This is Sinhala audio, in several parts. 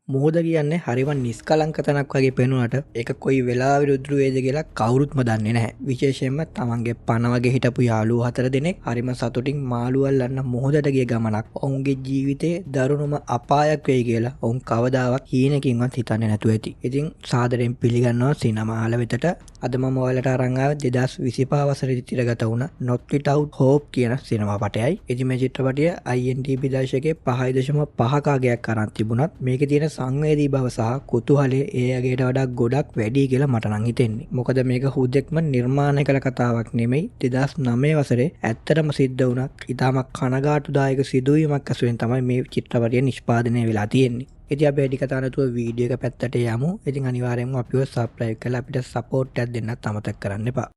මුහුද කියන්නේ හරිම නිස්කලංක තැනක් වගේ පෙනුනට ඒක කොයි වෙලාවෙ රුද්‍රු වේද කියලා කවුරුත්ම දන්නේ නැහැ. විශේෂයෙන්ම තමන්ගේ පණ වගේ හිටපු යාළුවෝ 4 දෙනෙක් හරිම සතුටින් මාළු අල්ලන්න මුහුදට ගිය ගමනක් ඔවුන්ගේ ජීවිතේ දරුණුම අපායක් වෙයි කියලා ඔවුන් කවදාවත් හීනකින්වත් හිතන්නේ නැතුව ඇති. ඉතින් සාදරයෙන් පිළිගන්නවා සිනමාල වෙතට. අද මම ඔයාලට අරන් ආවේ 2025 වසරේදී තිරගත වුණ Not Without Hope කියන සිනමාපටයයි. ඉතින් මේ චිත්‍රපටය IMDb දශකයේ 5.5 කාගයක් අරන් තිබුණත් මේකේ තියෙන සංවේදී බව සහ කුතුහලය ඒ අගේට වඩා ගොඩක් වැඩි කියලා මට නම් හිතෙන්නේ. මොකද මේක හුදෙක්ම නිර්මාණය කළ කතාවක් නෙමෙයි. 2009 වසරේ ඇත්තටම සිද්ධ වුණා. ඊටමක් කනගාටුදායක සිදුවීමක් ඇසුරෙන් තමයි මේ චිත්‍රපටය නිෂ්පාදනය වෙලා තියෙන්නේ. ඉතින් අපි වැඩි කතා නැතුව වීඩියෝ එක පැත්තට යමු. ඉතින් අනිවාර්යෙන්ම අපිව සබ්ස්ක්‍රයිබ් කරලා අපිට සපෝට් එකක් දෙන්නත් අමතක කරන්න එපා.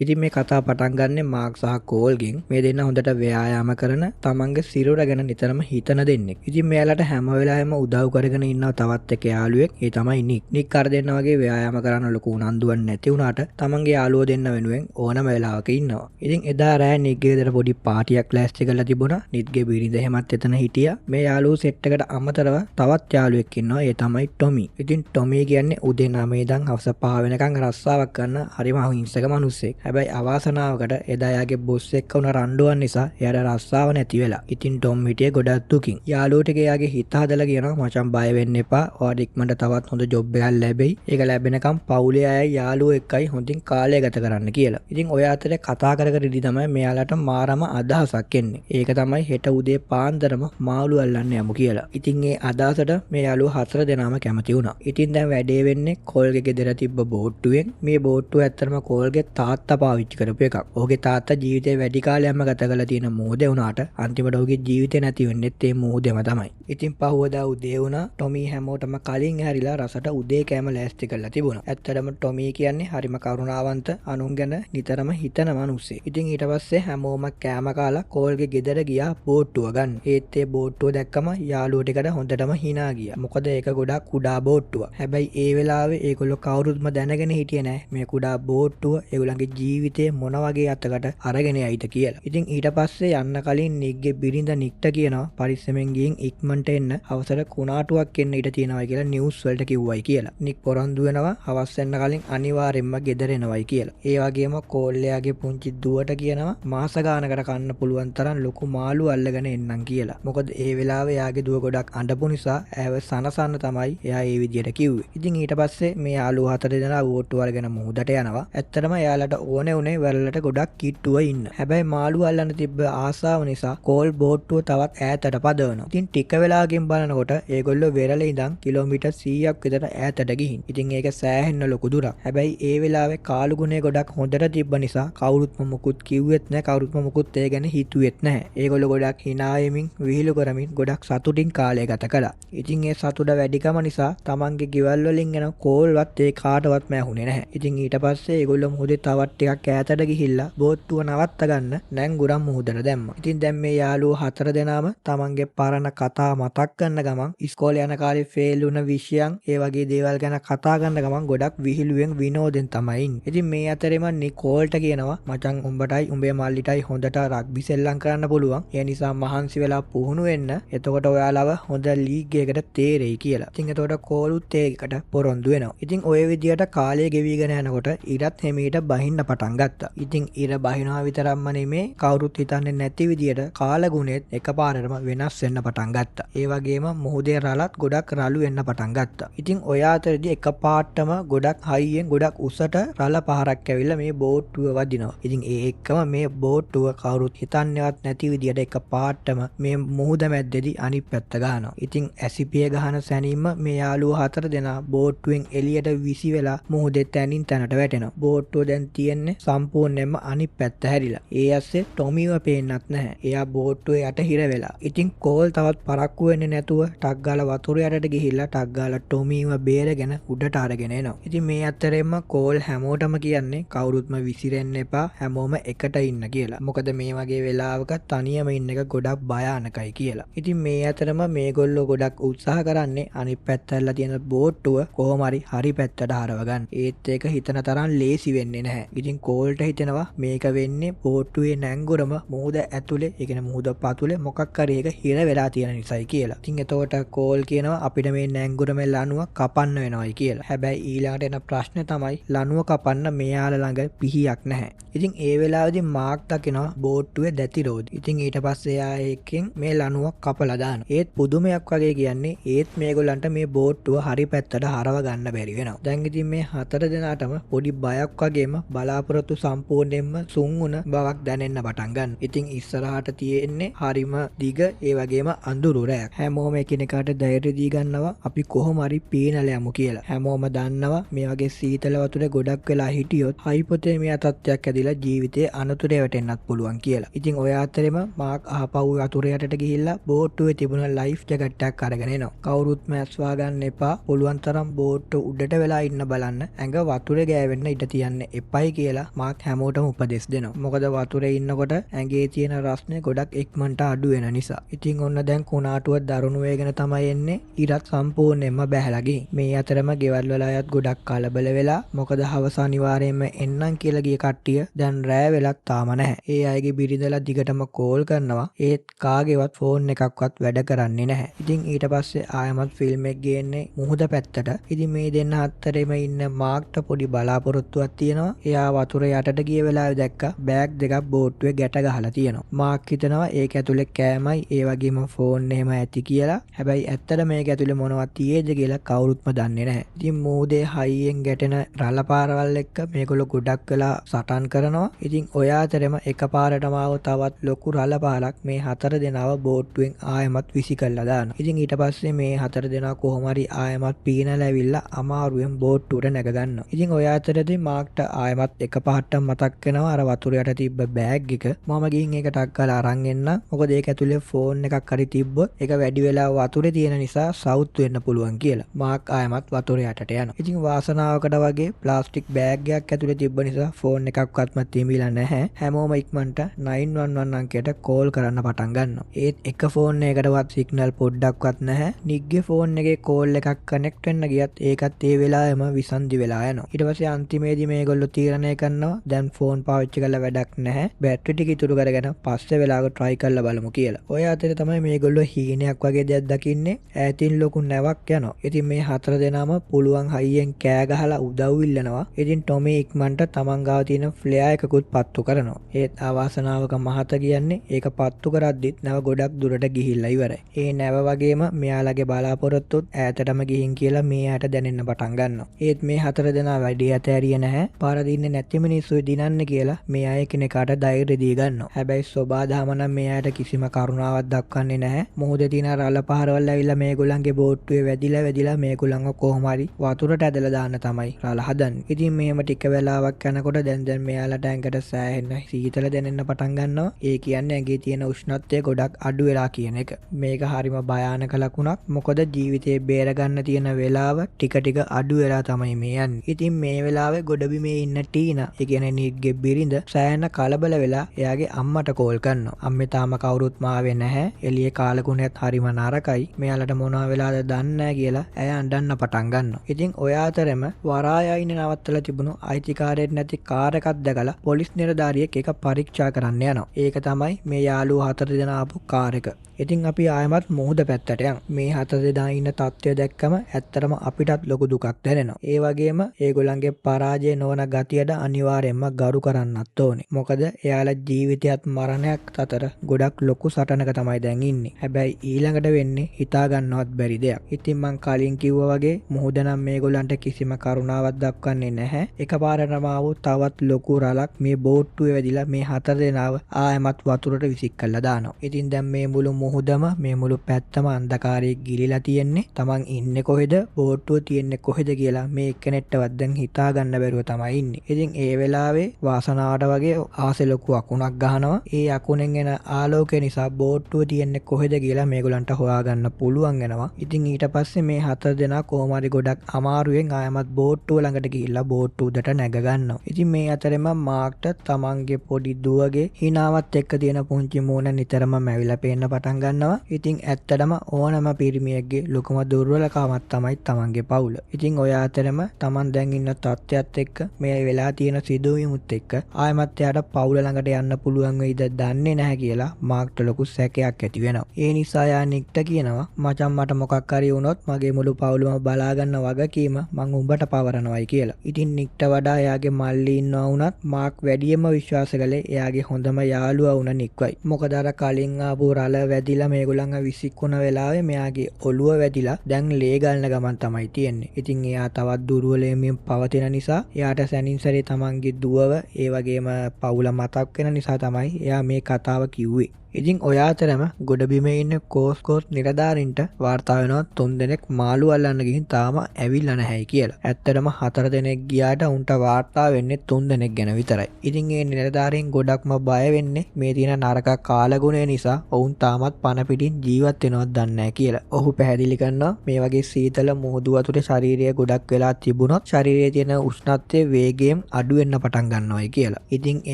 ඉතින් මේ කතාව පටන් ගන්නෙ මාක් සහ කෝල්ගෙන්. මේ දෙන්න හොඳට ව්‍යායාම කරන තමන්ගේ සිරුර ගැන නිතරම හිතන දෙන්නෙක්. ඉතින් මෙයාලට හැම වෙලාවෙම උදව් කරගෙන ඉන්නවා තවත් එක යාළුවෙක්. ඒ තමයි නික්. නික් අර දෙන්න වගේ ව්‍යායාම කරන්න ලොකු උනන්දුවක් නැති වුණාට තමන්ගේ යාළුවෝ දෙන්න වෙනුවෙන් ඕනම වෙලාවක ඉන්නවා. ඉතින් එදා රෑ නික්ගේ ගෙදර පොඩි පාටියක් ලෑස්ති කරලා තිබුණා. නික්ගේ බිරිඳ එහෙමත් එතන හිටියා. මේ යාළුවෝ සෙට් එකට අමතරව තවත් යාළුවෙක් ඉන්නවා. ඒ තමයි ටොමි. ඉතින් ටොමි කියන්නේ උදේ 9 ඉඳන් හවස 5 වෙනකන් රස්සාවක් කරන හරිම අහිංසක මිනිස්සෙක්. හැබැයි අවාසනාවකට එදා යාගේ බොස් එක්ක වුණ රණ්ඩුවක් නිසා එයාට රස්සාව නැති වෙලා. ඉතින් ටොම් හිටියේ ගොඩක් දුකින්. යාළුවෝ ටික එයාගේ හිත හදලා කියනවා මචං බය වෙන්න එපා. ඔයාට ඉක්මනට තවත් හොඳ ජොබ් එකක් ලැබෙයි. ඒක ලැබෙනකම් පවුලේ අය යාළුවෝ එක්කයි හොඳින් කාලය ගත කරන්න කියලා. ඉතින් ඔය අතරේ කතා කර කර ඉදි තමයි මෙයාලට මාරම අදහසක් එන්නේ. ඒක තමයි හෙට උදේ පාන්දරම මාළු අල්ලන්න යමු කියලා. ඉතින් ඒ අදහසට මේ යාළුවෝ 4 දෙනාම කැමති වුණා. ඉතින් දැන් වැඩේ වෙන්නේ කෝල්ගේ ගෙදර තිබ්බ බෝට්ටුවෙන්. මේ බෝට්ටුව ඇත්තටම කෝල්ගේ තාත්තා පාවිච්චි කරපු එකක්. ඔහුගේ තාත්තා ජීවිතේ වැඩි කාලයක්ම ගත කරලා තියෙන මුහුදේ වුණාට අන්තිමට ඔහුගේ ජීවිතේ නැති වෙන්නෙත් ඒ මුහුදේම තමයි. ඉතින් පහුවදා උදේ වුණා ටොමි හැමෝටම කලින් ඇරිලා රසට උදේ කෑම ලෑස්ති කරලා තිබුණා. ඇත්තටම ටොමි කියන්නේ හරිම කරුණාවන්ත අනුන් ගැන නිතරම හිතන මිනිස්සෙක්. ඉතින් ඊට පස්සේ හැමෝම කෑම කාලා කෝල්ගේ ගෙදර ගියා බෝට්ටුව ගන්න. ඒත් ඒ බෝට්ටුව දැක්කම යාළුවෝ ටිකට හොඳටම hina ගියා. මොකද ඒක ගොඩක් කුඩා බෝට්ටුවක්. හැබැයි ඒ වෙලාවේ ඒගොල්ලෝ කවුරුත්ම දැනගෙන හිටියේ නැහැ මේ කුඩා බෝට්ටුව ඒගොල්ලන්ගේ ජීවිතේ මොන වගේ අතකට අරගෙන යයිද කියලා. ඉතින් ඊට පස්සේ යන්න කලින් නික්ගේ බිරිඳ නික්ට කියනවා පරිස්සමෙන් ගිහින් ඉක්මනට එන්න අවසර කුණාටුවක් එන්න ඉඩ තියෙනවා කියලා නිවුස් වලට කිව්වයි කියලා. නික් පොරන්දු වෙනවා හවස් වෙන්න කලින් අනිවාර්යෙන්ම ගෙදර එනවයි කියලා. ඒ වගේම කෝල්ලයාගේ පුංචි දුවට කියනවා මාස ගානකට කන්න පුළුවන් තරම් ලොකු මාළු අල්ලගෙන එන්නම් කියලා. මොකද ඒ වෙලාවේ යාගේ දුව ගොඩක් අඬපු නිසා ඇව සනසන්න තමයි එයා ඒ විදියට කිව්වේ. ඉතින් ඊට පස්සේ මේ යාළුවෝ 4 දෙනා බෝට්ටුව අරගෙන මුහුදට යනවා. ඇත්තටම එයාලට ඕනේ උනේ වැරළට ගොඩක් කිට්ටුව ඉන්න. හැබැයි මාළු අල්ලන්න තිබ්බ ආසාව නිසා කෝල් බෝට්ටුව තවත් ඈතට පදවනවා. ඉතින් ටික වෙලාවකින් බලනකොට ඒගොල්ලෝ වෙරළේ ඉඳන් කිලෝමීටර් 100ක් විතර ඈතට ගිහින්. ඉතින් ඒක සෑහෙන්න ලොකු දුරක්. හැබැයි ඒ වෙලාවේ කාලුගුණේ ගොඩක් හොඳට තිබ්බ නිසා කවුරුත්ම මුකුත් කිව්වෙත් නැහැ. කවුරුත්ම මුකුත් ඒ ගැන හිතුවෙත් නැහැ. ඒගොල්ලෝ ගොඩක් hina වෙමින් විහිළු කරමින් ගොඩක් සතුටින් කාලය ගත කළා. ඉතින් ඒ සතුට වැඩිකම නිසා තමන්ගේ ගෙවල් වලින් එන කෝල්වත් ඒ කාටවත් මැහුනේ නැහැ. ඉතින් ඊට පස්සේ ඒගොල්ලෝ මොහොතේ තවත් ටිකක් ඈතට ගිහිල්ලා බෝට්ටුව නවත්ත ගන්න නැංගුරම් මුහුදට දැම්මා. ඉතින් දැන් මේ යාළුවෝ 4 දෙනාම තමන්ගේ පරණ කතා මතක් කරන ගමන් ඉස්කෝලේ යන කාලේ ෆේල් වුණ විෂයන් ඒ වගේ දේවල් ගැන කතා කරන ගමන් ගොඩක් විහිළුවෙන් විනෝදෙන් තමයි ඉන්නේ. ඉතින් මේ අතරෙම නිකෝල්ට කියනවා මචං උඹටයි උඹේ මල්ලිටයි හොඳට රග්බි සෙල්ලම් කරන්න පුළුවන්. ඒ නිසා මහන්සි වෙලා පුහුණු වෙන්න. එතකොට ඔයාලව හොඳ ලීග් එකකට තේරෙයි කියලා. ඉතින් එතකොට කෝලුත් ඒකට පොරොන්දු වෙනවා. ඉතින් ඔය විදියට කාලය ගෙවිගෙන යනකොට ඉරත් හිමීට බහින්න පටන් ගත්තා. ඉතින් ඉර බහිනවා විතරක්ම නෙමේ කවුරුත් හිතන්නේ නැති විදියට කාලගුණෙත් එකපාරටම වෙනස් වෙන්න පටන් ගත්තා. ඒ වගේම මුහුදේ රළත් ගොඩක් රළු වෙන්න පටන් ගත්තා. ඉතින් ඔය අතරදී එකපාරටම ගොඩක් හයියෙන් ගොඩක් උසට රළ පහරක් ඇවිල්ලා මේ බෝට්ටුව වදිනවා. ඉතින් ඒ එක්කම මේ බෝට්ටුව කවුරුත් හිතන්නේවත් නැති විදියට එකපාරටම මේ මුහුද මැද්දේදී අනිත් පැත්ත ගහනවා. ඉතින් ඇසිපිය ගහන සැනින්ම මේ යාළුවෝ 4 දෙනා බෝට්ටුවෙන් එළියට විසි වෙලා මුහුදේ තැනින් තැනට වැටෙනවා. බෝට්ටුව දැන් තියෙන්නේ සම්පූර්ණයෙන්ම අනිත් පැත්ත හැරිලා. ඒ ඇස්සේ ටොමිව පේන්නත් නැහැ. එයා බෝට්ටුවේ යට හිර වෙලා. ඉතින් කෝල් තවත් පරක්කු වෙන්නේ නැතුව ටක් ගාලා වතුර යටට ගිහිල්ලා ටක් ගාලා ටොමිව බේරගෙන උඩට අරගෙන එනවා. ඉතින් මේ අතරෙම කෝල් හැමෝටම කියන්නේ කවුරුත්ම විසිරෙන්න එපා හැමෝම එකට ඉන්න කියලා. මොකද මේ වගේ වෙලාවක තනියම ඉන්න එක ගොඩක් භයානකයි කියලා. ඉතින් මේ අතරම මේගොල්ලෝ ගොඩක් උත්සාහ කරන්නේ අනිත් පැත්තට තියෙන බෝට්ටුව කොහොම හරි පැත්තට හරව ගන්න. ඒත් ඒක හිතන තරම් ලේසි වෙන්නේ නැහැ. ඉතින් ඉතින් කෝල්ට හිතෙනවා මේක වෙන්නේ බෝට්ටුවේ නැංගුරම මුහුද ඇතුලේ, ඒ කියන්නේ මුහුද පතුලේ මොකක් හරි එක හිර වෙලා තියෙන නිසායි කියලා. ඉතින් එතකොට කෝල් කියනවා අපිට මේ නැංගුරමේ ලණුව කපන්න වෙනවයි කියලා. හැබැයි ඊළඟට එන ප්‍රශ්නේ තමයි ලණුව කපන්න මෙයාලා ළඟ පිහියක් නැහැ. ඉතින් ඒ වෙලාවේදී මාක් දකිනවා බෝට්ටුවේ දැති රෝදි. ඉතින් ඊට පස්සේ එයා ඒකෙන් මේ ලණුව කපලා දානවා. ඒත් පුදුමයක් වගේ කියන්නේ ඒත් මේගොල්ලන්ට මේ බෝට්ටුව හරි පැත්තට හරව ගන්න බැරි වෙනවා. දැන් ඉතින් මේ හතර දෙනාටම පොඩි බයක් වගේම බලාපොරොත්තු සම්පූර්ණයෙන්ම සුන් වුණ බවක් දැනෙන්න පටන් ගන්න. ඉතින් ඉස්සරහට තියෙන්නේ හරිම දිග ඒ වගේම අඳුරු රැයක්. හැමෝම එකිනෙකාට ධෛර්ය දී ගන්නවා අපි කොහොම හරි පීනල යමු කියලා. හැමෝම දන්නවා මේ වගේ සීතල වතුරේ ගොඩක් වෙලා හිටියොත් හයිපොතේමියා තත්ත්වයක් ඇතිලා ජීවිතේ අනතුරේ වැටෙන්නත් පුළුවන් කියලා. ඉතින් ඔය අතරෙම මාක් ආපහු වතුර යටට ගිහිල්ලා බෝට්ටුවේ තිබුණ ලයිෆ් ජැකට් එකක් අරගෙන එනවා. කවුරුත් මැස්වා ගන්න එපා. පුළුවන් තරම් බෝට්ටුව උඩට වෙලා ඉන්න බලන්න. ඇඟ වතුරේ ගෑවෙන්න ඉඩ තියන්න එපයි කියලා මාක් හැමෝටම උපදෙස් දෙනවා. මොකද වතුරේ ඉන්නකොට ඇඟේ තියෙන රස්නේ ගොඩක් ඉක්මනට අඩු වෙන නිසා. ඉතින් ඔන්න දැන් කුණාටුව දරුණු වේගෙන තමයි එන්නේ. ඉරත් සම්පූර්ණයෙන්ම බැහැලා ගිහින්. මේ අතරම ගෙවල් වල අයත් ගොඩක් කලබල වෙලා මොකද හවස අනිවාර්යයෙන්ම එන්නම් කියලා ගිය කට්ටිය දැන් රෑ වෙලක් තාම නැහැ. ඒ අයගේ බිරිඳලා දිගටම කෝල් කරනවා. ඒත් කාගේවත් ෆෝන් එකක්වත් වැඩ කරන්නේ නැහැ. ඉතින් ඊට පස්සේ ආයමත් ෆිල්ම් එක ගේන්නේ මුහුද පැත්තට. ඉතින් මේ දෙන්න අතරෙම ඉන්න මාක්ට පොඩි බලාපොරොත්තුවක් තියෙනවා. එයා වතුර යටට ගිය වෙලාවේ දැක්ක බෑග් දෙකක් බෝට්ටුවේ ගැට ගහලා තියෙනවා. මාක් හිතනවා ඒක ඇතුලේ කෑමයි ඒ වගේම ෆෝන් එහෙම ඇති කියලා. හැබැයි ඇත්තට මේක ඇතුලේ මොනවද තියෙද කියලා කවුරුත්ම දන්නේ නැහැ. ඉතින් මුහුදේ හයියෙන් ගැටෙන රළ පාරවල් එක්ක මේගොල්ලෝ ගොඩක් වෙලා සටන් කරනවා. ඉතින් ඔය අතරෙම එකපාරටම ආව තවත් ලොකු රළ පාරක් මේ හතර දෙනාව බෝට්ටුවෙන් ආයමත් විසි කළා දානවා. ඉතින් ඊට පස්සේ මේ හතර දෙනා කොහොම හරි ආයමත් පීනලා ඇවිල්ලා අමාරුවෙන් බෝට්ටුවට නැග ගන්නවා. ඉතින් ඔය අතරදී මාක්ට ආයමත් එකපාරටම මතක් වෙනවා අර වතුර යට තිබ්බ බෑග් එක. මම ගිහින් ඒක ටක් ගාලා අරන් එන්න. මොකද ඒක ඇතුලේ ෆෝන් එකක් හරි තිබ්බොත් ඒක වැඩි වෙලා වතුරේ තියෙන නිසා සවුත් වෙන්න පුළුවන් කියලා. මාක් ආයමත් වතුර යටට යනවා. ඉතින් වාසනාවකට වගේ ප්ලාස්ටික් බෑග් එකක් ඇතුලේ තිබ්බ නිසා ෆෝන් එකක්වත්ම තිබිලා නැහැ. හැමෝම ඉක්මනට 911 අංකයට කෝල් කරන්න පටන් ගන්නවා. ඒත් එක ෆෝන් එකකටවත් සිග්නල් පොඩ්ඩක්වත් නැහැ. නිග්ගේ ෆෝන් එකේ කෝල් එකක් කනෙක්ට් වෙන්න ගියත් ඒකත් ඒ වෙලාවෙම විසන්දි වෙලා යනවා. ඊට පස්සේ අන්තිමේදී මේගොල්ලෝ තීරණය කරනවා දැන් ෆෝන් පාවිච්චි කරලා වැඩක් නැහැ. බැටරි ටික ඉතුරු කරගෙන පස්සේ වෙලාවක try කරලා බලමු කියලා. ඔය අතරේ තමයි මේගොල්ලෝ හීනයක් වගේ දෙයක් දකින්නේ. ඈතින් ලොකු නැවක් යනවා. ඉතින් මේ හතර දෙනාම පුළුවන් හයියෙන් කෑ ගහලා උදව් ඉල්ලනවා. ඉතින් ටොමි ඉක්මනට තමන් ගාව තියෙන ෆ්ලෙයා එකකුත් පත්තු කරනවා. ඒත් අවාසනාවක මහත කියන්නේ ඒක පත්තු කරද්දිත් නැව ගොඩක් දුරට ගිහිල්ලා ඉවරයි. ඒ නැව වගේම මෙයාලගේ බලාපොරොත්තුත් ඈතටම ගිහින් කියලා මෙයාට දැනෙන්න පටන් ගන්නවා. ඒත් මේ හතර දෙනා වැඩි ඇතෑරිය නැහැ. පාර දින්නේ නැති මිනිස්සු දිනන්න කියලා මේ අය කෙනෙකුට ධෛර්යය දී ගන්නවා. හැබැයි සෝබාදාම නම් මෙයාට කිසිම කරුණාවක් දක්වන්නේ නැහැ. මොහොතේ තියෙන රළ පහරවල් ඇවිල්ලා මේගොල්ලන්ගේ බෝට්ටුවේ වැදිලා මේගොල්ලන්ව කොහොම හරි වතුරට ඇදලා දාන්න තමයි රළ හදන්නේ. ඉතින් මෙහෙම ටික වෙලාවක් යනකොට දැන් මෙයාලට ඇඟට සෑහෙන සීතල දැනෙන්න පටන් ගන්නවා. ඒ කියන්නේ ඇඟේ තියෙන උෂ්ණත්වය ගොඩක් අඩු වෙලා කියන එක. මේක හරිම භයානක ලකුණක්. මොකද ජීවිතේ බේර ගන්න තියෙන වෙලාව ටික ටික අඩු වෙලා තමයි මේ යන්නේ. ඉතින් මේ වෙලාවේ ගොඩබිමේ ඉන්න ටීනා, ඒ කියන්නේ නිග්ගේ බිරිඳ සෑහෙන කලබල වෙලා එයාගේ අම්මට කෝල් කරනවා. අම්මේ තාම කවුරුත් මාවේ නැහැ. එළියේ කාලගුණයත් හරිම නරකයි. මෙයාලට මොනවා වෙලාද දන්නේ නැහැ කියලා ඇය අඬන්න පටන් ගන්නවා. ඉතින් ඔය අතරෙම වරායයිනේ නවත්තලා තිබුණු අයිතිකාරයෙක් නැති කාර් එකක් දැකලා පොලිස් නිලධාරියෙක් ඒක පරීක්ෂා කරන්න යනවා. ඒක තමයි මේ යාළුවෝ හතර දෙනා ආපු කාර් එක. ඉතින් අපි ආයමත් මුහුද පැත්තට යන්. මේ හතර දෙනා ඉන්න තත්ත්වය දැක්කම ඇත්තටම අපිටත් ලොකු දුකක් දැනෙනවා. ඒ වගේම ඒගොල්ලන්ගේ පරාජය නොවන ගතියට අනිවාර්යයෙන්ම ගරු කරන්නත් ඕනේ. මොකද එයාලා ජීවිතයත් මරණයක් අතර ගොඩක් ලොකු සටනක තමයි දැන් ඉන්නේ. හැබැයි ඊළඟට වෙන්නේ හිතා ගන්නවත් බැරි දෙයක්. ඉතින් මං කලින් කිව්වා වගේ මුහුද නම් මේගොල්ලන්ට කිසිම කරුණාවක් දක්වන්නේ නැහැ. එකපාරටම ආව තවත් ලොකු රළක් මේ බෝට්ටුවේ වැදිලා මේ හතර දෙනාව ආයමත් වතුරට විසික් කරලා දානවා. ඉතින් දැන් මේ මුළු මුහුදම මේ මුළු පැත්තම අන්ධකාරයේ ගිලිලා තියෙන්නේ. තමන් ඉන්නේ කොහෙද, බෝට්ටුව තියෙන්නේ කොහෙද කියලා මේ එක්කෙනෙක්ටවත් දැන් හිතා ගන්න බැරුව තමයි ඉන්නේ. ඉතින් ඒ වෙලාවේ වාසනාවට වගේ ආසෙ ලොකු අකුණක් ගහනවා. ඒ අකුණෙන් එන ආලෝකය නිසා බෝට්ටුව තියෙන්නේ කොහෙද කියලා මේගොල්ලන්ට හොයාගන්න පුළුවන් වෙනවා. ඉතින් ඊට පස්සේ මේ හතර දෙනා කොහොම හරි ගොඩක් අමාරුවෙන් ආයමත් බෝට්ටුව ළඟට ගිහිල්ලා බෝට්ටුව උඩට නැග ගන්නවා. ඉතින් මේ අතරෙම මාක්ට තමන්ගේ පොඩි දුවගේ හිනාවත් එක්ක තියෙන පුංචි මූණ නිතරම මැවිලා පේන්න පටන් ගන්නවා. ඉතින් ඇත්තටම ඕනම පිරිමියෙක්ගේ ලොකුම දුර්වලකමක් තමයි තමන්ගේ පවුල. ඉතින් ඔය අතරම තමන් දැන් ඉන්න තත්ත්වයට එක්ක මේ වෙලා තියෙන සිදුවීමුත් එක්ක ආයමත් එයාට පවුල ළඟට යන්න පුළුවන් වෙයිද දන්නේ නැහැ කියලා මාක්ට ලොකු සැකයක් ඇති වෙනවා. ඒ නිසා යා නික්ට කියනවා මචං මට මොකක් හරි වුණොත් මගේ මුළු පවුලම බලා ගන්න වගකීම මං උඹට පවරනවායි කියලා. ඉතින් නික්ට වඩා එයාගේ මල්ලි ඉන්නවා වුණත් මාක් වැඩියෙන්ම විශ්වාස කළේ එයාගේ හොඳම යාළුවා වුණ නික්වයි. මොකද අර කලින් ආපු රළ වැදිලා මේගොල්ලන්ව විසිකුණ වෙලාවේ මෙයාගේ ඔළුව වැදිලා දැන් ලේ ගන්න ගමන් තමයි තියෙන්නේ. ඉතින් එයා තවත් දුර්වලයෙන් පවතින නිසා එයාට සැනින් සැරේ තමන්ගේ දුවව ඒ වගේම පවුල මතක් වෙන නිසා තමයි එයා මේ කතාව කිව්වේ. ඉතින් ඔය අතරම ගොඩබිමේ ඉන්න කෝස් නිලධාරීන්ට වාර්තා වෙනවා 3 දෙනෙක් මාළු අල්ලන්න ගිහින් තාම ඇවිල්ලා නැහැයි කියලා. ඇත්තටම 4 දෙනෙක් ගියාට උන්ට වාර්තා වෙන්නේ 3 දෙනෙක් ගැන විතරයි. ඉතින් මේ නිලධාරීන් ගොඩක්ම බය වෙන්නේ මේ තියෙන නරක කාලගුණය නිසා ඔවුන් තාමත් පණ පිටින් ජීවත් වෙනවද දන්නේ නැහැ කියලා. ඔහු පැහැදිලි කරනවා මේ වගේ සීතල මුහුදු වතුරේ ශාරීරිය ගොඩක් වෙලා තිබුණොත් ශරීරයේ තියෙන උෂ්ණත්වයේ වේගයෙන් අඩු වෙන්න පටන් ගන්නවායි කියලා. ඉතින්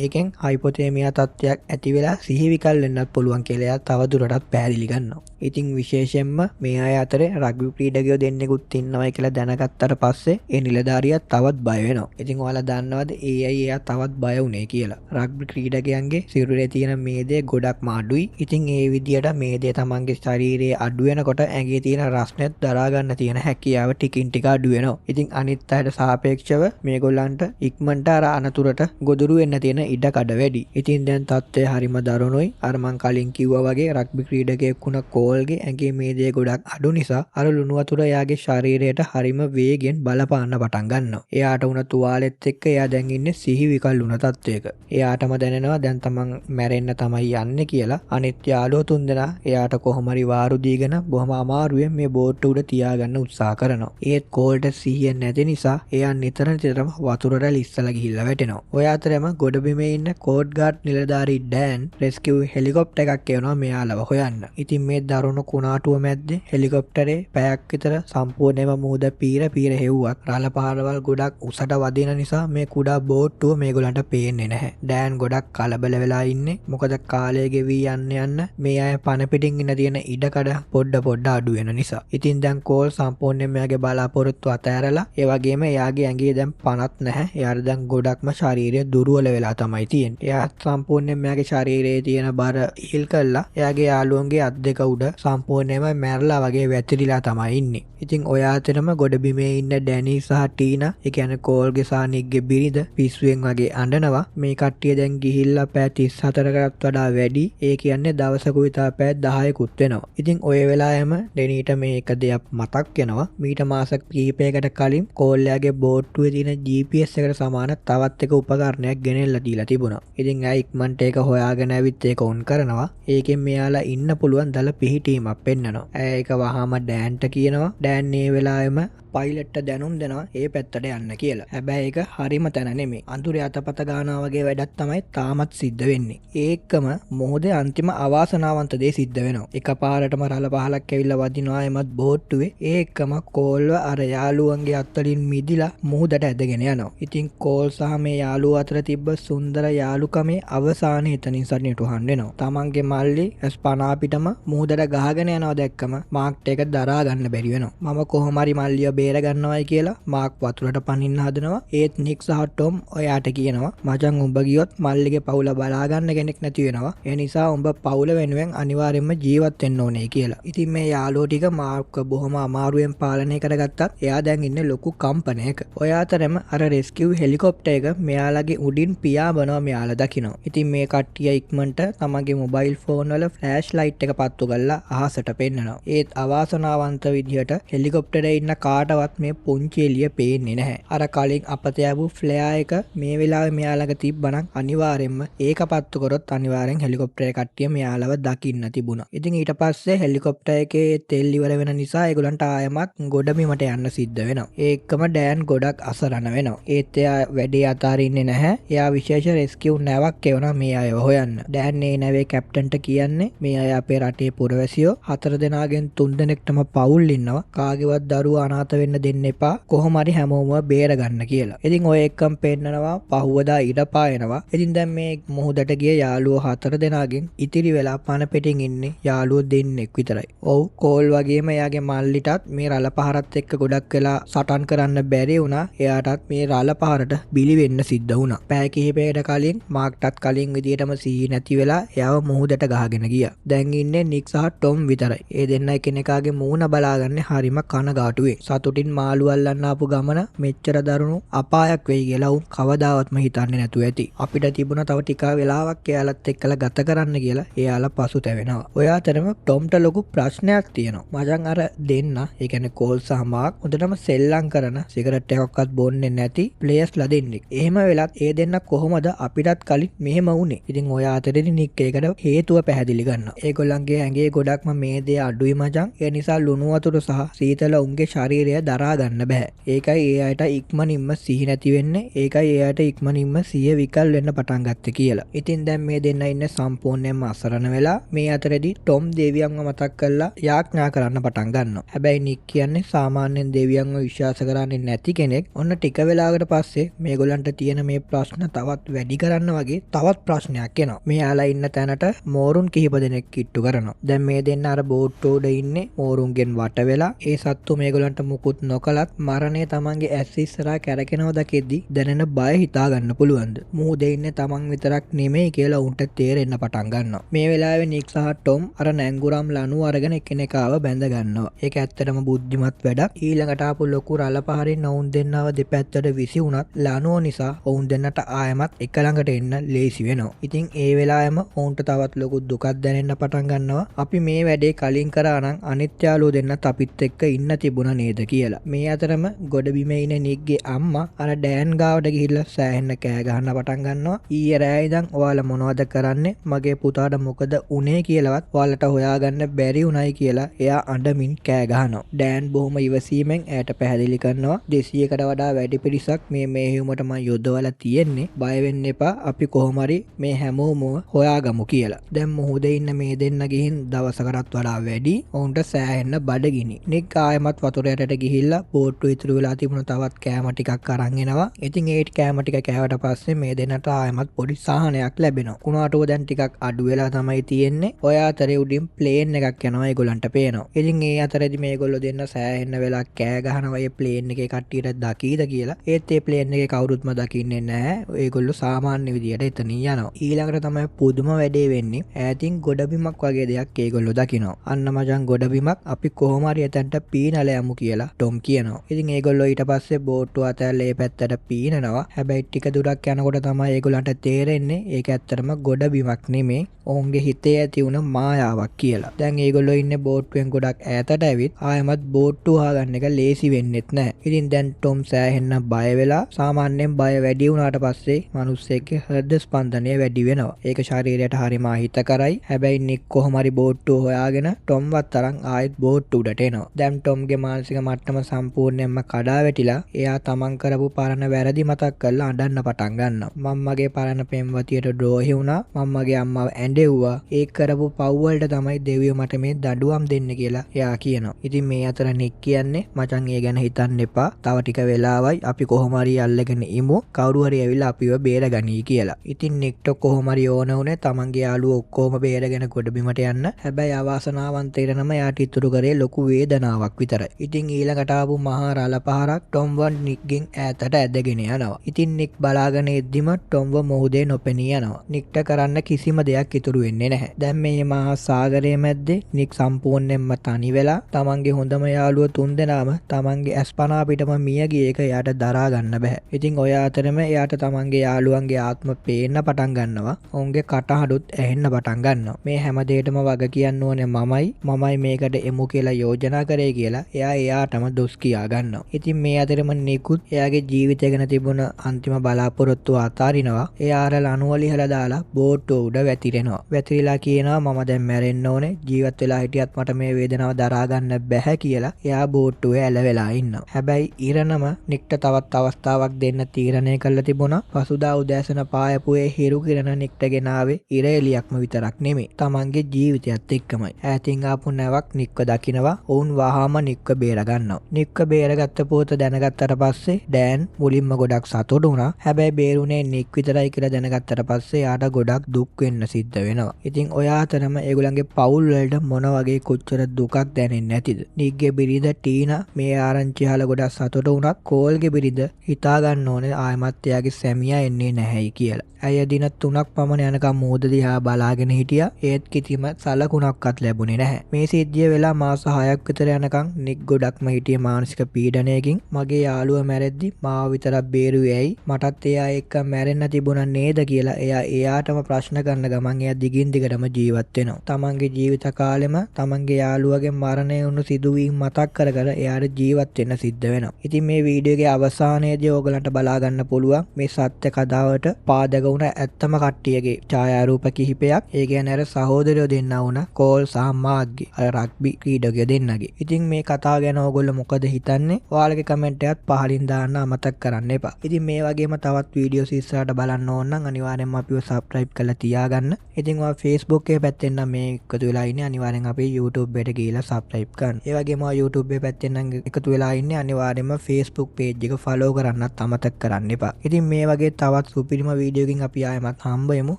ඒකෙන් හයිපොතේමියා තත්ත්වයක් ඇති වෙලා සිහි විකල් වෙන්න පුළුවන් කියලා තවදුරටත් පැහැදිලි කරනවා. ඉතින් විශේෂයෙන්ම මේ අය අතරේ රග්බි ක්‍රීඩකයෝ දෙන්නෙකුත් ඉන්නවයි කියලා දැනගත්තට පස්සේ ඒ නිලධාරියා තවත් බය වෙනවා. ඉතින් ඔයාලා දන්නවද ඒ අය එයා තවත් බය වුණේ කියලා. රග්බි ක්‍රීඩකයන්ගේ සිරුරේ තියෙන මේදේ ගොඩක්ම අඩුයි. ඉතින් ඒ විදියට මේදේ තමන්ගේ ශරීරයේ අඩු වෙනකොට ඇඟේ තියෙන රස්නෙත් දරා ගන්න තියෙන හැකියාව ටිකින් ටික අඩු වෙනවා. ඉතින් අනිත් අයට සාපේක්ෂව මේගොල්ලන්ට ඉක්මනට අර අනතුරට ගොදුරු වෙන්න තියෙන ඉඩ කඩ වැඩි. ඉතින් දැන් තත්ත්වය හරිම දරුණුයි. අර මං කලින් කිව්වා වගේ රග්බි ක්‍රීඩකයෙක් වුණ කෝල්ගේ ඇඟේ මේදේ ගොඩක් අඩු නිසා අර ලුණු වතුර එයාගේ ශරීරයට හරිම වේගෙන් බලපාන්න පටන් ගන්නවා. එයාට උණ තුවාලෙත් එක්ක එයා දැන් ඉන්නේ සිහි විකල් වුණ තත්ත්වයක. එයාටම දැනෙනවා දැන් තමන් මැරෙන්න තමයි යන්නේ කියලා. අනිත් යාළුවෝ 3 දෙනා එයාට කොහොම හරි වාරු දීගෙන බොහොම අමාරුවෙන් මේ බෝට්ටු උඩ තියාගන්න උත්සාහ කරනවා. ඒත් කෝල්ට සිහිය නැති නිසා එයා නිතරම වතුරට ලිස්සලා ගිහිල්ලා වැටෙනවා. ඔය අතරම ගොඩබිමේ ඉන්න code guard නිලධාරී Dan rescue helicopter එකක් එවනවා මෙයාලව හොයන්න. ඉතින් මේ දරුණු කුණාටුව මැද්දේ හෙලිකොප්ටරේ පැයක් විතර සම්පූර්ණයෙන්ම මූද පීර හෙව්වත් රළ පාරවල් ගොඩක් උසට වදින නිසා මේ කුඩා බෝට්ටුව මේගොල්ලන්ට පේන්නේ නැහැ. ඩෑන් ගොඩක් කලබල වෙලා ඉන්නේ. මොකද කාලය ගෙවි යන්න මේ අය පණ පිටින් ඉන්න තියෙන ඉඩකඩ පොඩ අඩු වෙන නිසා. ඉතින් දැන් කෝල් සම්පූර්ණයෙන් මෙයාගේ බලාපොරොත්තු අතහැරලා ඒ වගේම එයාගේ ඇඟේ දැන් පණක් නැහැ. එයාට දැන් ගොඩක්ම ශාරීරිය දුර්වල වෙලා තමයි තියෙන්නේ. එයා සම්පූර්ණයෙන් මෙයාගේ ශරීරයේ තියෙන බර ඉහිල් කළා එයාගේ යාළුවන්ගේ අත් දෙක උඩ සම්පූර්ණයෙන්ම මැරලා වගේ වැතිරිලා තමයි ඉන්නේ. ඉතින් ඔය අතරම ගොඩබිමේ ඉන්න ඩැනි සහ ටීනා ඒ කියන්නේ කෝල්ගේ සහ නික්ගේ බිරිඳ පිස්සුවෙන් වගේ අඬනවා. මේ කට්ටිය දැන් ගිහිල්ලා පැය 34කටත් වඩා වැඩි. ඒ කියන්නේ දවසක විතර පැය 10කුත් වෙනවා. ඉතින් ඔය වෙලාවෙම ඩෙනීට මේක දෙයක් මතක් වෙනවා. මීට මාස කිහිපයකට කලින් කෝල්යාගේ බෝට්ටුවේ තියෙන GPS එකට සමාන තවත් එක උපකරණයක් ගෙනෙල්ලා දීලා තිබුණා. ඉතින් ඇයි ඉක්මනට ඒක හොයාගෙන ඇවිත් ඒක ඔන් කරනවා. ඒකෙන් මෙයාලා ඉන්න පුළුවන් දල පිහිටීමක් පෙන්නනවා. ඒක වහාම ඩෑන්ට කියනවා. ඩෑන් මේ වෙලාවෙම පයිලට්ට දැනුම් දෙනවා ඒ පැත්තට යන්න කියලා. හැබැයි ඒක හරිම තැන නෙමෙයි. අඳුරේ අතපත ගන්නවා වගේ වැඩක් තමයි තාමත් සිද්ධ වෙන්නේ. ඒකම මොහොතේ අන්තිම අවාසනාවන්ත දේ සිද්ධ වෙනවා. එකපාරටම රළ පහලක් ඇවිල්ලා වදිනවා එමත් බෝට්ටුවේ. ඒකම කෝල්ව අර යාළුවන්ගේ අත්වලින් මිදිලා මුහුදට ඇදගෙන යනවා. ඉතින් කෝල් සහ මේ යාළුවා අතර තිබ්බ සුන්දර යාළුකමේ අවසානයේ එතනින් සනිටුහන් වෙනවා. තමන්ගේ මල්ලි ස්පනා පිටම මුහුදට ගහගෙන යනවා දැක්කම මාක්ට ඒක දරා ගන්න බැරි වෙනවා. මම කොහොම හරි මල්ලිය බේර ගන්නවයි කියලා මාක් වතුරට පනින්න හදනවා. ඒත් නික් සහ ටොම් ඔයාට කියනවා මචං උඹ ගියොත් මල්ලිගේ පවුල බලා ගන්න කෙනෙක් නැති වෙනවා. ඒ නිසා උඹ පවුල වෙනුවෙන් අනිවාර්යයෙන්ම ජීවත් වෙන්න ඕනේ කියලා. ඉතින් මේ යාළුවෝ ටික මාක් බොහොම අමාරුවෙන් පාලනය කරගත්තත් එයා දැන් ඉන්නේ ලොකු කම්පනයක. ඔය අතරම අර රෙස්කියු හෙලිකොප්ටර් එක මෙයාලගේ උඩින් පියාඹනවා මෙයාලා දකිනවා. ඉතින් මේ කට්ටිය ඉක්මනට තමන්ගේ මොබයිල් ෆෝන් වල ෆ්ලෑෂ් ලයිට් එක පත්තු කරලා අහසට පෙන්නනවා. ඒත් අවාසනාවන්ත විදිහට හෙලිකොප්ටරේ ඉන්න කාටවත් මේ පුංචි එළිය පේන්නේ නැහැ. අර කලින් අපතයපු ෆ්ලෙයා එක මේ වෙලාවේ මෙයාලඟ තිබ්බනම් අනිවාර්යෙන්ම ඒක පත්තු කරොත් අනිවාර්යෙන් හෙලිකොප්ටරේ කට්ටිය මෙයාලව දකින්න තිබුණා. ඉතින් ඊට පස්සේ හෙලිකොප්ටර් එකේ තෙල් ඉවර වෙන නිසා ඒගොල්ලන්ට ආයමත් ගොඩබිමට යන්න සිද්ධ වෙනවා. ඒකම ඩෑන් ගොඩක් අසරණ වෙනවා. ඒත් එයා වැඩේ අතාරින්නේ නැහැ. එයා විශේෂ රෙස්කියු නැවක් එවනවා මේ අයව හොයන්න. ඩෑන් මේ නැවේ කැප්ටන්ට කියන්නේ මේ අය අපේ රටේ අසල්වැසියෝ 4 දෙනාගෙන් 3 දෙනෙක්ටම පවුල් ඉන්නවා. කාගේවත් දරුවා අනාථ වෙන්න දෙන්න එපා. කොහොම හරි හැමෝම බේර ගන්න කියලා. ඉතින් ඔය එක්කම් පෙන්නනවා පහුවදා ඉර පායනවා. ඉතින් දැන් මේ මුහුදට ගිය යාළුවෝ 4 දෙනාගෙන් ඉතිරි වෙලා පන පිටින් ඉන්නේ යාළුවෝ දෙන්නෙක් විතරයි. ඔව් කෝල් වගේම එයාගේ මල්ලිටත් මේ රළ පහරත් එක්ක ගොඩක් වෙලා සටන් කරන්න බැරි වුණා. එයාටත් මේ රළ පහරට බිලි වෙන්න සිද්ධ වුණා. පැය කිහිපයකට කලින් මාක්ටත් කලින් විදියටම සිහි නැති වෙලා එයාව මුහුදට ගහගෙන ගියා. දැන් ඉන්නේ නික් සහ ටොම් විතරයි. ඒ දෙන්න එකිනෙකාගේ මූණ බලාගන්නේ හරිම කනගාටුවේ. සතුටින් මාළු අල්ලන්න ආපු ගමන මෙච්චර දරුණු අපායක් වෙයි කියලා උන් කවදාවත්ම හිතන්නේ නැතුව ඇති. අපිට තිබුණ තව ටික වෙලාවක් එයාලත් එක්කලා ගත කරන්න කියලා එයාලා පසුතැවෙනවා. ඔය අතරම ටොම්ට ලොකු ප්‍රශ්නයක් තියෙනවා. මචං අර දෙන්න, ඒ කියන්නේ කෝල් සහ මාක් හොඳටම සෙල්ලම් කරන සිගරට් එකක්වත් බොන්නේ නැති ප්ලේයර්ස්ලා දෙන්නෙක්. එහෙම වෙලත් ඒ දෙන්න කොහොමද අපිටත් කලින් මෙහෙම වුනේ? ඉතින් ඔය අතරේදී නික් ඒකට හේතුව පැහැදිලි කරනවා. ඒගොල්ලන්ගේ ඇඟේ ගොඩක්ම මේ දේ අඩුයි මචං. ඒ නිසා ලුණු වතුර සහ සීතල උන්ගේ ශරීරය දරා ගන්න බෑ. ඒකයි ඒ අයට ඉක්මනින්ම සිහි නැති වෙන්නේ. ඒකයි ඒ අයට ඉක්මනින්ම සිහිය විකල් වෙන්න පටන් ගත්තේ කියලා. ඉතින් දැන් මේ දෙන්න ඉන්නේ සම්පූර්ණයෙන්ම අසරණ වෙලා. මේ අතරේදී ටොම් දෙවියන්ව මතක් කරලා යාඥා කරන්න පටන් ගන්නවා. හැබැයි නික් කියන්නේ සාමාන්‍යයෙන් දෙවියන්ව විශ්වාස කරන්නේ නැති කෙනෙක්. ඔන්න ටික වෙලාවකට පස්සේ මේගොල්ලන්ට තියෙන මේ ප්‍රශ්න තවත් වැඩි කරන්න වගේ තවත් ප්‍රශ්නයක් එනවා. මෙයාලා ඉන්න තැනට මෝරුන් කිහිප දෙනෙක් කිට්ටු කරනවා. දැන් මේ දෙන්න අර බෝට්ටු උඩ ඉන්නේ මෝරුන්ගෙන් වට වෙලා. ඒ සත්තු මේගොල්ලන්ට මුකුත් නොකලත් මරණය තමන්ගේ ඇස් ඉස්සරහා කැරකෙනවා දකිද්දි දැනෙන බය හිතා ගන්න පුළුවන්ද? මුහුදේ ඉන්නේ තමන් විතරක් නෙමෙයි කියලා උන්ට තේරෙන්න පටන් ගන්නවා. මේ වෙලාවේ නික් සහ ටොම් අර නැංගුරම් ලනු අරගෙන එකිනෙකාව බැඳ ගන්නවා. ඒක ඇත්තටම බුද්ධිමත් වැඩක්. ඊළඟට ආපු ලොකු රළ පහරින් ඔවුන් දෙන්නව දෙපැත්තට විසි වුණත් ලනුව නිසා ඔවුන් දෙන්නට ආයමත් එක ළඟට එන්න ලේසි වෙනවා. ඉතින් ඒ වෙලාවෙම ඔවුන්ට තවත් ලොකු දුකක් දැනෙන්න පටන් ගන්නවා. අපි මේ වැඩේ කලින් කරා නම් අනිත් යාළුවෝ දෙන්නත් අපිත් එක්ක ඉන්න තිබුණා නේද කියලා. මේ අතරම ගොඩබිමේ ඉන්න නික්ගේ අම්මා අර ඩෑන් ගාවට ගිහිල්ලා සෑහෙන්න කෑ ගහන්න පටන් ගන්නවා. ඊයේ රෑ ඉඳන් ඔයාලා මොනවද කරන්නේ? මගේ පුතාට මොකද උනේ කියලාවත් ඔයාලට හොයාගන්න බැරි උනායි කියලා එයා අඬමින් කෑ ගහනවා. ඩෑන් බොහොම ඉවසීමෙන් එයාට පැහැදිලි කරනවා 200කට වඩා වැඩි පිරිසක් මේ මෙහෙයුමට මම යොදවලා තියෙන්නේ. බය වෙන්න එපා. අපි කොහොම හරි මේ හැමෝම හොයාගමු කියලා. දැන් මුහුදේ ඉන්න මේ දෙන්න ගිහින් දවසකටත් වඩා වැඩි. ඔවුන්ට සෑහෙන්න බඩගිනි. නික් ආයමත් වතුර යටට ගිහිල්ලා බෝට්ටු ඉතුරු වෙලා තිබුණ තවත් කෑම ටිකක් අරන් එනවා. ඉතින් ඒ කෑම ටික කෑවට පස්සේ මේ දෙන්නට ආයමත් පොඩි සහනයක් ලැබෙනවා. කුණාටුව දැන් ටිකක් අඩු වෙලා තමයි තියෙන්නේ. ඔය අතරේ උඩින් ප්ලේන් එකක් යනවා ඒගොල්ලන්ට පේනවා. ඉතින් ඒ අතරේදී මේගොල්ලෝ දෙන්න සෑහෙන්න වෙලා කෑ ගහනවා මේ ප්ලේන් එකේ කට්ටියට දකීද කියලා. ඒත් ඒ ප්ලේන් එකේ කවුරුත්ම දකින්නේ නැහැ. ඒගොල්ලෝ සාමාන්‍ය විදියට එතනින් යනවා. ඊළඟට තමයි පුදුම වැඩේ වෙන්නේ. ඈතින් ගොඩබිමක් වගේ දෙයක් ඒගොල්ලෝ දකිනවා. අන්න මචං ගොඩබිමක් අපි කොහොම හරි එතනට පීනලා යමු කියලා ටොම් කියනවා. ඉතින් ඒගොල්ලෝ ඊට පස්සේ බෝට්ටුව අතහැරලා ඒ පැත්තට පීනනවා. හැබැයි ටික දුරක් යනකොට තමයි ඒගොල්ලන්ට තේරෙන්නේ ඒක ඇත්තටම ගොඩබිමක් නෙමේ. ඔවුන්ගේ හිතේ ඇති වුණ මායාවක් කියලා. දැන් ඒගොල්ලෝ ඉන්නේ බෝට්ටුවෙන් ගොඩක් ඈතට ඇවිත් ආයමත් බෝට්ටුව හොයාගන්න එක ලේසි වෙන්නෙත් නැහැ. ඉතින් දැන් ටොම් සෑහෙන්න බය වෙලා සාමාන්‍යයෙන් බය වැඩි වුණාට පස්සේ මිනිස්සෙක්ගේ හෘද ස්පන්දනය වැඩි වෙනවා. ඒක ශරීරයට හරිම අහිතකරයි. හැබැයි නික් කොහොම හරි බෝට්ටුව හොයාගෙන ටොම්වත් තරම් ආයෙත් බෝට්ටු උඩට එනවා. දැන් ටොම්ගේ මානසික මට්ටම සම්පූර්ණයෙන්ම කඩා වැටිලා එයා තමන් කරපු පරණ වැරදි මතක් කරලා අඬන්න පටන් ගන්නවා. මම්මගේ පරණ පෙම්වතියට ද්‍රෝහි වුණා. මම්මගේ අම්මව ඇඬෙව්වා. ඒ කරපු පව් වලට තමයි දෙවියෝ මට මේ දඩුවම් දෙන්න කියලා එයා කියනවා. ඉතින් මේ අතර නික් කියන්නේ මචං ඒ ගැන හිතන්න එපා. තව ටික වෙලාවයි අපි කොහොම හරි අල්ලගෙන ඉමු. කවුරු හරි ඇවිල්ලා අපිව බේරගනී කියලා. ඉතින් නික්ට කොහොම හරි ඕන උනේ තමන්ගේ යාළුවෝ ඔක්කොම බේරගෙන ගොඩබිමට යන්න. හැබැයි අවාසනාවන්තයෙන්ම එයාට ඉතුරු කරේ ලොකු වේදනාවක් විතරයි. ඉතින් ඊළඟට ආපු මහා රළ පහරක් ටොම්වන් නික්ගෙන් ඈතට ඇදගෙන යනවා. ඉතින් නික් බලාගෙන ඉද්දිම ටොම්ව මොහොතේ නොපෙනී යනවා. නික්ට කරන්න කිසිම දෙයක් ඉතුරු වෙන්නේ නැහැ. දැන් මේ මහා සාගරයේ මැද්දේ නික් සම්පූර්ණයෙන්ම තනි වෙලා තමන්ගේ හොඳම යාළුවෝ තුන්දෙනාම තමන්ගේ ඇස්පනා පිටම මිය ගිය එක එයාට දරා ගන්න බෑ. ඉතින් ඔය අතරම එයාට තමන්ගේ යාළුවන්ගේ ආත්ම පේන්න පටන් ගන්නවා. ඔවුන්ගේ කටහඬුත් ඇහෙන්න පටන් ගන්නවා. මේ හැම දෙයකටම වග කියන්න ඕනේ මමයි මේකට එමු කියලා යෝජනා කරේ කියලා එයාටම දොස් කියා ගන්නවා. ඉතින් මේ අතරම නිකුත් එයාගේ ජීවිතය ගැන තිබුණ අන්තිම බලාපොරොත්තුව අතාරිනවා. එයා අර ලණුව ලිහලා දාලා බෝට්ටුව උඩ වැතිරෙනවා. වැතිරිලා කියනවා මම දැන් මැරෙන්න ඕනේ. ජීවත් වෙලා හිටියත් මට මේ වේදනාව දරා ගන්න බැහැ කියලා එයා බෝට්ටුවේ ඇලවෙලා ඉන්නවා. හැබැයි ඉරණම නික්ට තවත් අවස්ථාවක් දෙන්න තීරණය කරලා තිබුණා. පසුදා උදෑසන පායපු ඒ හිරු කිරණ නික්ට ගෙනාවේ ඉර එලියක්ම විතරක් නෙමෙයි. තමන්ගේ ජීවිතයත් ඒත් එක්කමයි ඈතින් ආපු නැවක් නික්ව දකිනවා. ඔවුන් වහාම නික්ව බේරගන්නවා. නික්ව බේරගත්ත පුවත දැනගත්තට පස්සේ ඩෑන් මුලින්ම ගොඩක් සතුටු වුණා. හැබැයි බේරුනේ නික් විතරයි කියලා දැනගත්තට පස්සේ යාට ගොඩක් දුක් වෙන්න සිද්ධ වෙනවා. ඉතින් ඔය අතරම ඒගොල්ලන්ගේ පවුල් වලට මොන වගේ කොච්චර දුකක් දැනෙන්නේ නැතිද? නික්ගේ බිරිඳ ටීනා මේ ආරංචිය අහලා ගොඩක් සතුටු වුණත් කෝල්ගේ බිරිඳ හිතා ගන්න ඕනේ ආයමත් එයාගේ සැමියා එන්නේ නැහැයි කියලා. ඇය දින 3ක් පමණ යනකම් මෝද දිහා බලාගෙන හිටියා. ඒත් කිසිම සලකුණක්වත් ලැබුණේ නැහැ. මේ සිද්ධිය වෙලා මාස 6ක් විතර යනකම් නික් ගොඩක්ම හිටියේ මානසික පීඩනයකින්. මගේ යාළුවා මැරෙද්දි මාව විතරක් බේරුවේ ඇයි? මටත් එයා එක්ක මැරෙන්න තිබුණා නේද කියලා එයාටම ප්‍රශ්න කරන ගමන් එයා දිගින් දිගටම ජීවත් වෙනවා. තමන්ගේ ජීවිත කාලෙම තමන්ගේ යාළුවගේ මරණය වුණු සිදුවීම් මතක් කර කර එයාට ජීවත් වෙන්න සිද්ධ වෙනවා. ඉතින් මේ වීඩියෝගේ අවසානයේදී ඕගලන්ට බලා ගන්න පුළුවන් මේ සත්‍ය කතාවට පාදක වුණ ඇත්තම කට්ටියගේ ඡායාරූප කිහිපයක්. ඒ කියන්නේ අර සහෝදරයෝ දෙන්නා වුණ කෝල් සහ මාග්ගේ අර රග්බි ක්‍රීඩකයෝ දෙන්නගේ. ඉතින් මේ කතාව ගැන ඕගොල්ලෝ මොකද හිතන්නේ? ඔයාලගේ කමෙන්ට් එකත් පහලින් දාන්න අමතක කරන්න එපා. ඉතින් මේ වගේම තවත් වීඩියෝස් ඉස්සරහට බලන්න ඕන නම් අනිවාර්යෙන්ම අපිව subscribe කරලා තියාගන්න. ඉතින් ඔයා Facebook එකේ පැත්තෙන් නම් මේ එකතු වෙලා ඉන්නේ අනිවාර්යෙන් අපේ YouTube එකට ගිහිල්ලා subscribe කරන්න. ඒ වගේම ඔයා YouTube එකේ පැත්තෙන් නම් එකතු වෙලා ඉන්නේ අනිවාර්යෙන්ම Facebook page එක follow කරන්නත් අමතක කරන්න එපා. ඉතින් මේ වගේ තවත් සුපිරිම වීඩියෝකින් අපි ආයෙමත් හම්බ වෙමු.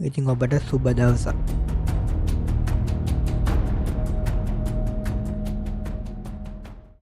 ඉතින් ඔබට සුබ දවසක්.